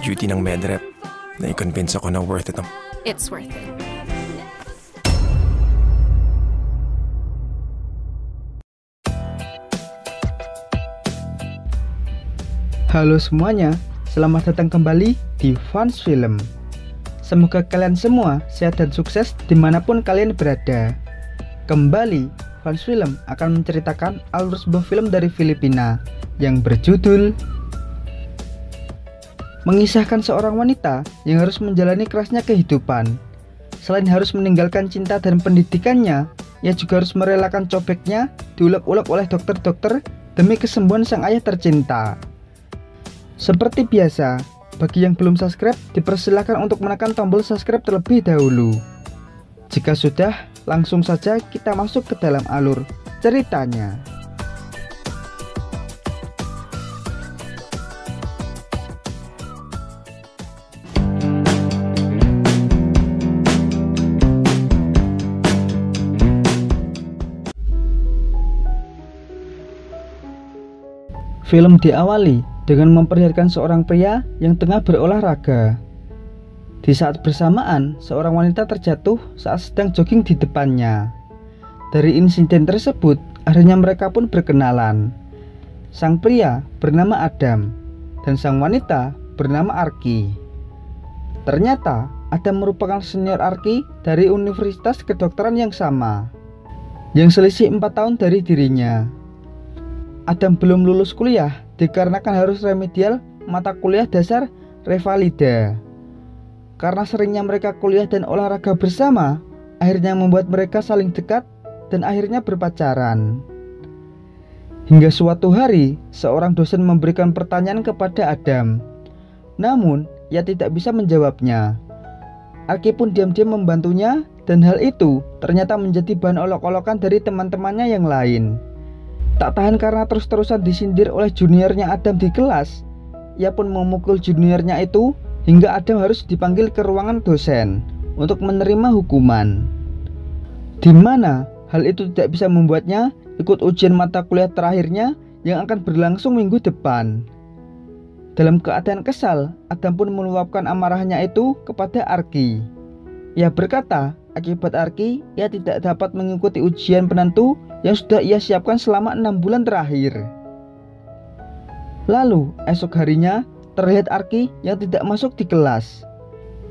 duty ng medrep. Na-convince ako na worth it ang... It's worth it. Halo semuanya, selamat datang kembali di Fans Film. Semoga kalian semua sehat dan sukses dimanapun kalian berada. Kembali, Fans Film akan menceritakan alur sebuah film dari Filipina yang berjudul mengisahkan seorang wanita yang harus menjalani kerasnya kehidupan. Selain harus meninggalkan cinta dan pendidikannya, ia juga harus merelakan cobeknya diulek-ulek oleh dokter-dokter demi kesembuhan sang ayah tercinta. Seperti biasa, bagi yang belum subscribe, dipersilakan untuk menekan tombol subscribe terlebih dahulu. Jika sudah, langsung saja kita masuk ke dalam alur ceritanya. Film diawali dengan memperlihatkan seorang pria yang tengah berolahraga. Di saat bersamaan, seorang wanita terjatuh saat sedang jogging di depannya. Dari insiden tersebut, akhirnya mereka pun berkenalan. Sang pria bernama Adam dan sang wanita bernama Arki. Ternyata Adam merupakan senior Arki dari universitas kedokteran yang sama, yang selisih 4 tahun dari dirinya. Adam belum lulus kuliah dikarenakan harus remedial mata kuliah dasar Revalida. Karena seringnya mereka kuliah dan olahraga bersama, akhirnya membuat mereka saling dekat dan akhirnya berpacaran. Hingga suatu hari, seorang dosen memberikan pertanyaan kepada Adam. Namun, ia tidak bisa menjawabnya. Arki pun diam-diam membantunya dan hal itu ternyata menjadi bahan olok-olokan dari teman-temannya yang lain. Tak tahan karena terus-terusan disindir oleh juniornya Adam di kelas, ia pun memukul juniornya itu hingga Adam harus dipanggil ke ruangan dosen untuk menerima hukuman. Di mana hal itu tidak bisa membuatnya ikut ujian mata kuliah terakhirnya yang akan berlangsung minggu depan. Dalam keadaan kesal, Adam pun meluapkan amarahnya itu kepada Arki. Ia berkata, akibat Arki, ia tidak dapat mengikuti ujian penentu yang sudah ia siapkan selama 6 bulan terakhir. Lalu esok harinya terlihat Arki yang tidak masuk di kelas.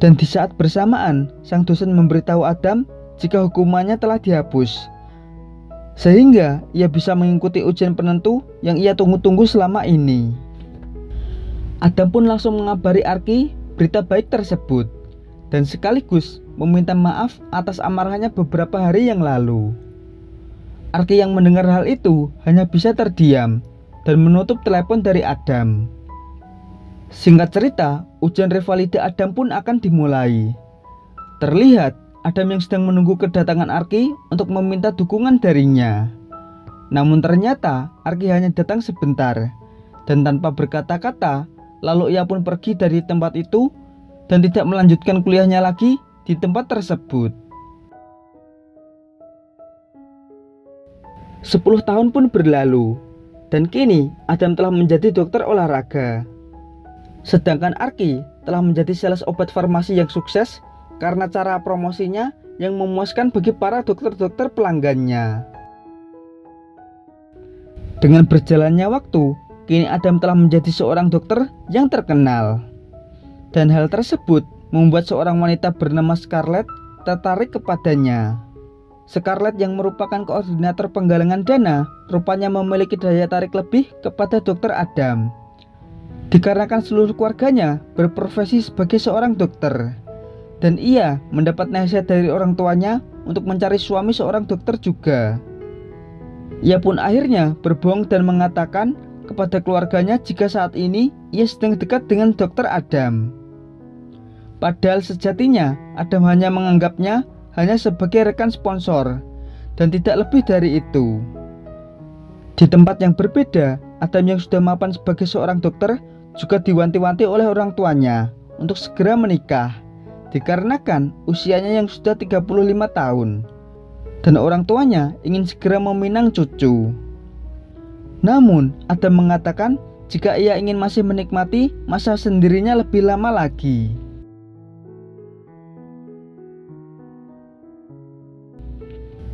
Dan di saat bersamaan, sang dosen memberitahu Adam jika hukumannya telah dihapus, sehingga ia bisa mengikuti ujian penentu yang ia tunggu-tunggu selama ini. Adam pun langsung mengabari Arki berita baik tersebut dan sekaligus meminta maaf atas amarahnya beberapa hari yang lalu. Arki yang mendengar hal itu hanya bisa terdiam dan menutup telepon dari Adam. Singkat cerita, ujian Revalida Adam pun akan dimulai. Terlihat Adam yang sedang menunggu kedatangan Arki untuk meminta dukungan darinya. Namun ternyata Arki hanya datang sebentar dan tanpa berkata-kata, lalu ia pun pergi dari tempat itu dan tidak melanjutkan kuliahnya lagi di tempat tersebut. 10 tahun pun berlalu dan kini Adam telah menjadi dokter olahraga. Sedangkan Arki telah menjadi sales obat farmasi yang sukses karena cara promosinya yang memuaskan bagi para dokter-dokter pelanggannya. Dengan berjalannya waktu, kini Adam telah menjadi seorang dokter yang terkenal. Dan hal tersebut membuat seorang wanita bernama Scarlett tertarik kepadanya. Scarlett yang merupakan koordinator penggalangan dana rupanya memiliki daya tarik lebih kepada dokter Adam, dikarenakan seluruh keluarganya berprofesi sebagai seorang dokter. Dan ia mendapat nasihat dari orang tuanya untuk mencari suami seorang dokter juga. Ia pun akhirnya berbohong dan mengatakan kepada keluarganya jika saat ini ia sedang dekat dengan dokter Adam. Padahal sejatinya Adam hanya menganggapnya hanya sebagai rekan sponsor dan tidak lebih dari itu. Di tempat yang berbeda, Adam yang sudah mapan sebagai seorang dokter juga diwanti-wanti oleh orang tuanya untuk segera menikah, dikarenakan usianya yang sudah 35 tahun dan orang tuanya ingin segera meminang cucu. Namun Adam mengatakan jika ia ingin masih menikmati masa sendirinya lebih lama lagi.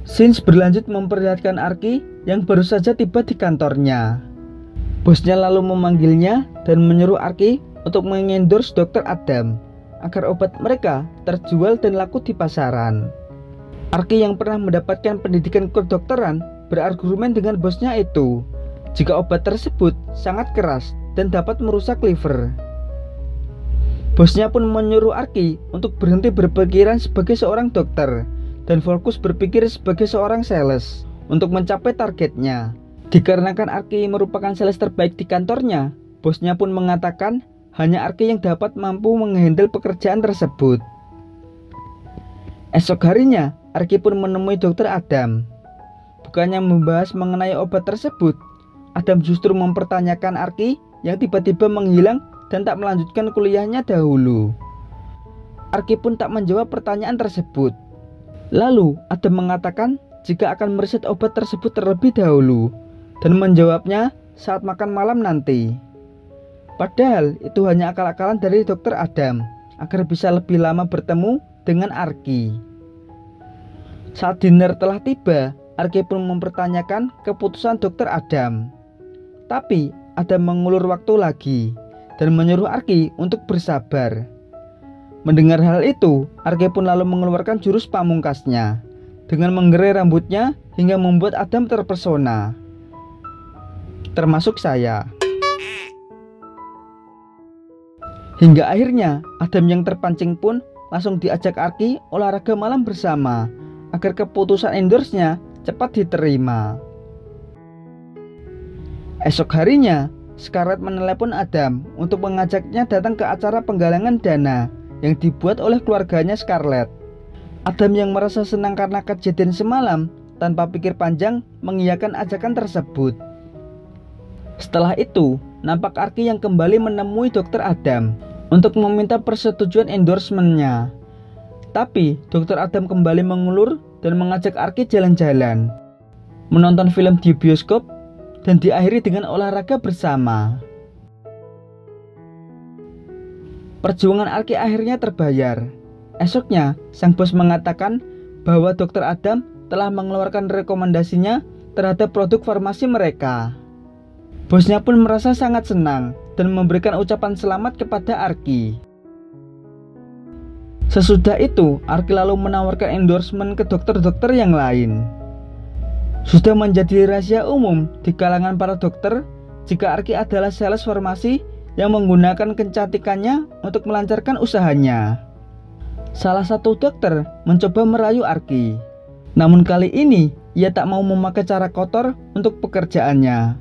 Scenes berlanjut memperlihatkan Arky yang baru saja tiba di kantornya. Bosnya lalu memanggilnya dan menyuruh Arky untuk mengendorse Dr. Adam agar obat mereka terjual dan laku di pasaran. Arky yang pernah mendapatkan pendidikan kedokteran berargumen dengan bosnya itu jika obat tersebut sangat keras dan dapat merusak liver. Bosnya pun menyuruh Arky untuk berhenti berpikiran sebagai seorang dokter dan fokus berpikir sebagai seorang sales untuk mencapai targetnya. Dikarenakan Arky merupakan sales terbaik di kantornya, bosnya pun mengatakan hanya Arky yang dapat mampu menghandle pekerjaan tersebut. Esok harinya, Arky pun menemui Dr. Adam. Bukannya membahas mengenai obat tersebut, Adam justru mempertanyakan Arky yang tiba-tiba menghilang dan tak melanjutkan kuliahnya dahulu. Arky pun tak menjawab pertanyaan tersebut. Lalu Adam mengatakan jika akan meriset obat tersebut terlebih dahulu dan menjawabnya saat makan malam nanti. Padahal itu hanya akal-akalan dari Dr. Adam agar bisa lebih lama bertemu dengan Arky. Saat dinner telah tiba, Arky pun mempertanyakan keputusan Dr. Adam. Tapi Adam mengulur waktu lagi dan menyuruh Arky untuk bersabar. Mendengar hal itu, Arky pun lalu mengeluarkan jurus pamungkasnya dengan menggerai rambutnya hingga membuat Adam terpesona. Termasuk saya. Hingga akhirnya Adam yang terpancing pun langsung diajak Arky olahraga malam bersama agar keputusan endorse-nya cepat diterima. Esok harinya, Scarlett menelepon Adam untuk mengajaknya datang ke acara penggalangan dana yang dibuat oleh keluarganya Scarlett. Adam yang merasa senang karena kejadian semalam tanpa pikir panjang mengiyakan ajakan tersebut. Setelah itu, nampak Arky yang kembali menemui Dr. Adam untuk meminta persetujuan endorsement-nya. Tapi Dr. Adam kembali mengulur dan mengajak Arky jalan-jalan, menonton film di bioskop, dan diakhiri dengan olahraga bersama. Perjuangan Arky akhirnya terbayar. Esoknya, sang bos mengatakan bahwa Dr. Adam telah mengeluarkan rekomendasinya terhadap produk farmasi mereka. Bosnya pun merasa sangat senang dan memberikan ucapan selamat kepada Arky. Sesudah itu, Arky lalu menawarkan endorsement ke dokter-dokter yang lain. Sudah menjadi rahasia umum di kalangan para dokter jika Arky adalah sales farmasi yang menggunakan kecantikannya untuk melancarkan usahanya. Salah satu dokter mencoba merayu Arky, namun kali ini ia tak mau memakai cara kotor untuk pekerjaannya.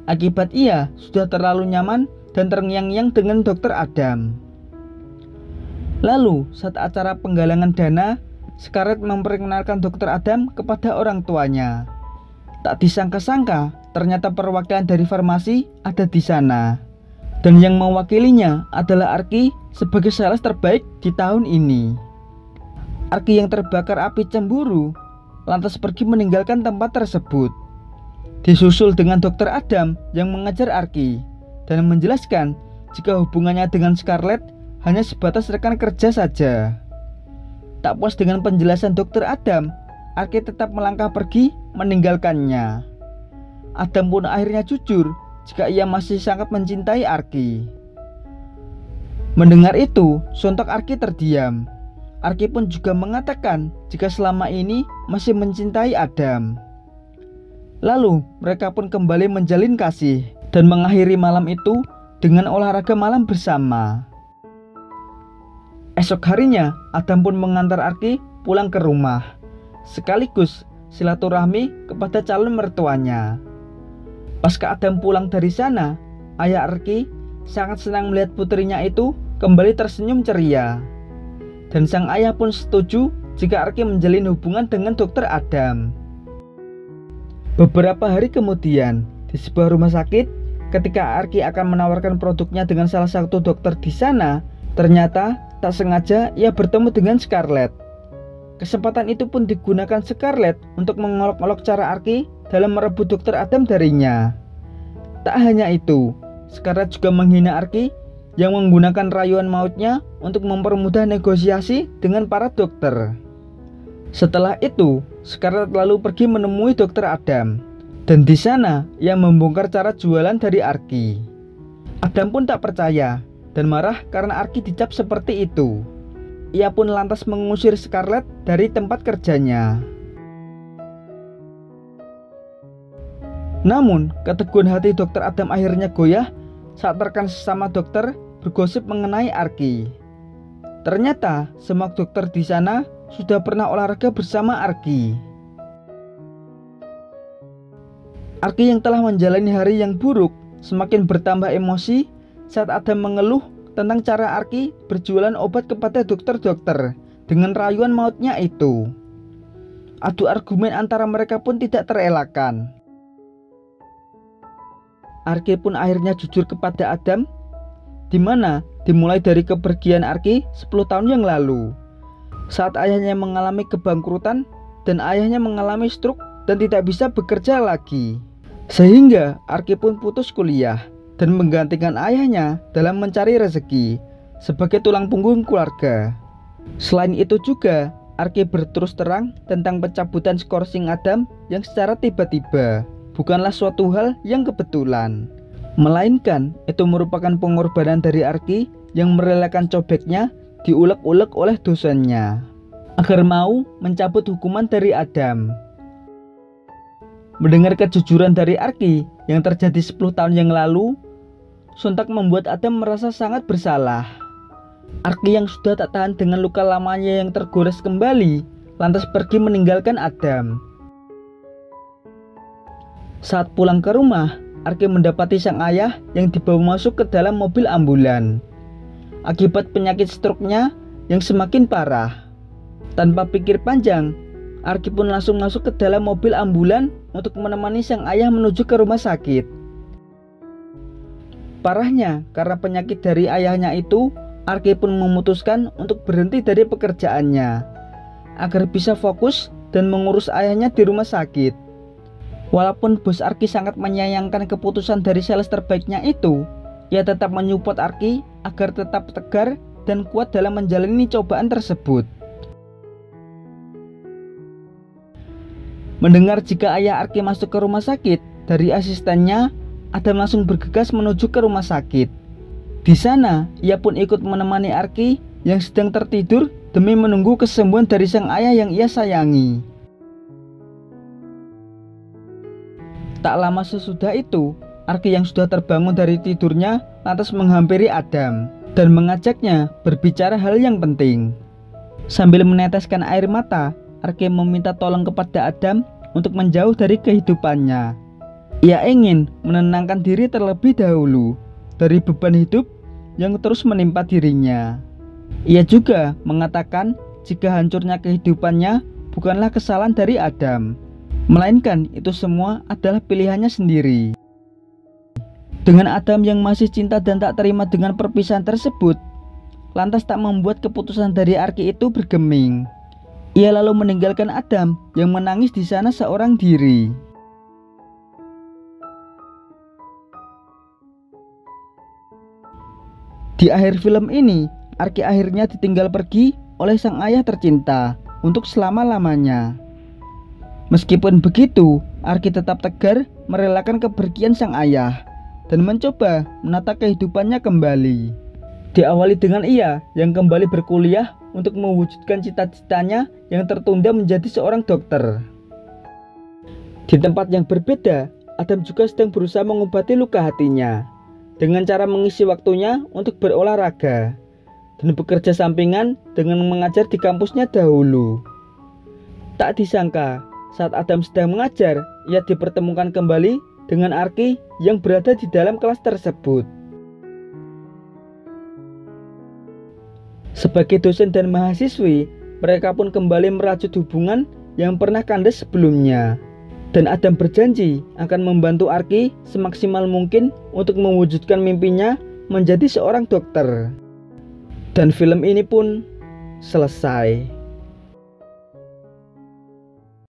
Akibat ia sudah terlalu nyaman dan terngiang-ngiang dengan Dr. Adam. Lalu saat acara penggalangan dana, Scarlett memperkenalkan Dr. Adam kepada orang tuanya. Tak disangka-sangka, ternyata perwakilan dari farmasi ada di sana. Dan yang mewakilinya adalah Arky sebagai sales terbaik di tahun ini. Arky yang terbakar api cemburu lantas pergi meninggalkan tempat tersebut. Disusul dengan Dr. Adam yang mengejar Arky dan menjelaskan jika hubungannya dengan Scarlett hanya sebatas rekan kerja saja. Tak puas dengan penjelasan Dr. Adam, Arky tetap melangkah pergi meninggalkannya. Adam pun akhirnya jujur jika ia masih sangat mencintai Arky. Mendengar itu, sontak Arky terdiam. Arky pun juga mengatakan jika selama ini masih mencintai Adam. Lalu mereka pun kembali menjalin kasih dan mengakhiri malam itu dengan olahraga malam bersama. Esok harinya, Adam pun mengantar Arky pulang ke rumah, sekaligus silaturahmi kepada calon mertuanya. Pasca Adam pulang dari sana, ayah Arky sangat senang melihat putrinya itu kembali tersenyum ceria. Dan sang ayah pun setuju jika Arky menjalin hubungan dengan Dr. Adam. Beberapa hari kemudian, di sebuah rumah sakit, ketika Arky akan menawarkan produknya dengan salah satu dokter di sana, ternyata tak sengaja ia bertemu dengan Scarlett. Kesempatan itu pun digunakan Scarlett untuk mengolok-olok cara Arky dalam merebut Dr. Adam darinya. Tak hanya itu, Scarlett juga menghina Arky yang menggunakan rayuan mautnya untuk mempermudah negosiasi dengan para dokter. Setelah itu, Scarlett lalu pergi menemui Dr. Adam, dan di sana ia membongkar cara jualan dari Arky. Adam pun tak percaya dan marah karena Arky dicap seperti itu. Ia pun lantas mengusir Scarlett dari tempat kerjanya. Namun, keteguhan hati Dr. Adam akhirnya goyah saat rekan sesama dokter bergosip mengenai Arky. Ternyata semua dokter di sana sudah pernah olahraga bersama Arky. Arky yang telah menjalani hari yang buruk semakin bertambah emosi saat Adam mengeluh tentang cara Arky berjualan obat kepada dokter-dokter dengan rayuan mautnya itu. Adu argumen antara mereka pun tidak terelakkan. Arky pun akhirnya jujur kepada Adam, di mana dimulai dari kepergian Arky 10 tahun yang lalu, saat ayahnya mengalami kebangkrutan dan ayahnya mengalami stroke dan tidak bisa bekerja lagi. Sehingga Arky pun putus kuliah dan menggantikan ayahnya dalam mencari rezeki sebagai tulang punggung keluarga. Selain itu juga, Arky berterus terang tentang pencabutan skorsing Adam yang secara tiba-tiba bukanlah suatu hal yang kebetulan, melainkan itu merupakan pengorbanan dari Arky yang merelakan cobeknya diulek-ulek oleh dosennya agar mau mencabut hukuman dari Adam. Mendengar kejujuran dari Arky yang terjadi 10 tahun yang lalu, sontak membuat Adam merasa sangat bersalah. Arky yang sudah tak tahan dengan luka lamanya yang tergores kembali, lantas pergi meninggalkan Adam. Saat pulang ke rumah, Arky mendapati sang ayah yang dibawa masuk ke dalam mobil ambulan akibat penyakit stroke-nya yang semakin parah. Tanpa pikir panjang, Arky pun langsung masuk ke dalam mobil ambulan untuk menemani sang ayah menuju ke rumah sakit. Parahnya, karena penyakit dari ayahnya itu, Arky pun memutuskan untuk berhenti dari pekerjaannya agar bisa fokus dan mengurus ayahnya di rumah sakit. Walaupun bos Arky sangat menyayangkan keputusan dari sales terbaiknya itu, ia tetap menyupport Arky agar tetap tegar dan kuat dalam menjalani cobaan tersebut. Mendengar jika ayah Arky masuk ke rumah sakit, dari asistennya, Adam langsung bergegas menuju ke rumah sakit. Di sana, ia pun ikut menemani Arky yang sedang tertidur demi menunggu kesembuhan dari sang ayah yang ia sayangi. Tak lama sesudah itu, Arky yang sudah terbangun dari tidurnya lantas menghampiri Adam dan mengajaknya berbicara hal yang penting. Sambil meneteskan air mata, Arky meminta tolong kepada Adam untuk menjauh dari kehidupannya. Ia ingin menenangkan diri terlebih dahulu dari beban hidup yang terus menimpa dirinya. Ia juga mengatakan jika hancurnya kehidupannya bukanlah kesalahan dari Adam, melainkan itu semua adalah pilihannya sendiri. Dengan Adam yang masih cinta dan tak terima dengan perpisahan tersebut, lantas tak membuat keputusan dari Arky itu bergeming. Ia lalu meninggalkan Adam yang menangis di sana seorang diri. Di akhir film ini, Arky akhirnya ditinggal pergi oleh sang ayah tercinta untuk selama-lamanya. Meskipun begitu, Arky tetap tegar merelakan kepergian sang ayah dan mencoba menata kehidupannya kembali. Diawali dengan ia yang kembali berkuliah untuk mewujudkan cita-citanya yang tertunda menjadi seorang dokter. Di tempat yang berbeda, Adam juga sedang berusaha mengobati luka hatinya dengan cara mengisi waktunya untuk berolahraga dan bekerja sampingan dengan mengajar di kampusnya dahulu. Tak disangka, saat Adam sedang mengajar, ia dipertemukan kembali dengan Arky yang berada di dalam kelas tersebut. Sebagai dosen dan mahasiswi, mereka pun kembali merajut hubungan yang pernah kandas sebelumnya. Dan Adam berjanji akan membantu Arky semaksimal mungkin untuk mewujudkan mimpinya menjadi seorang dokter. Dan film ini pun selesai.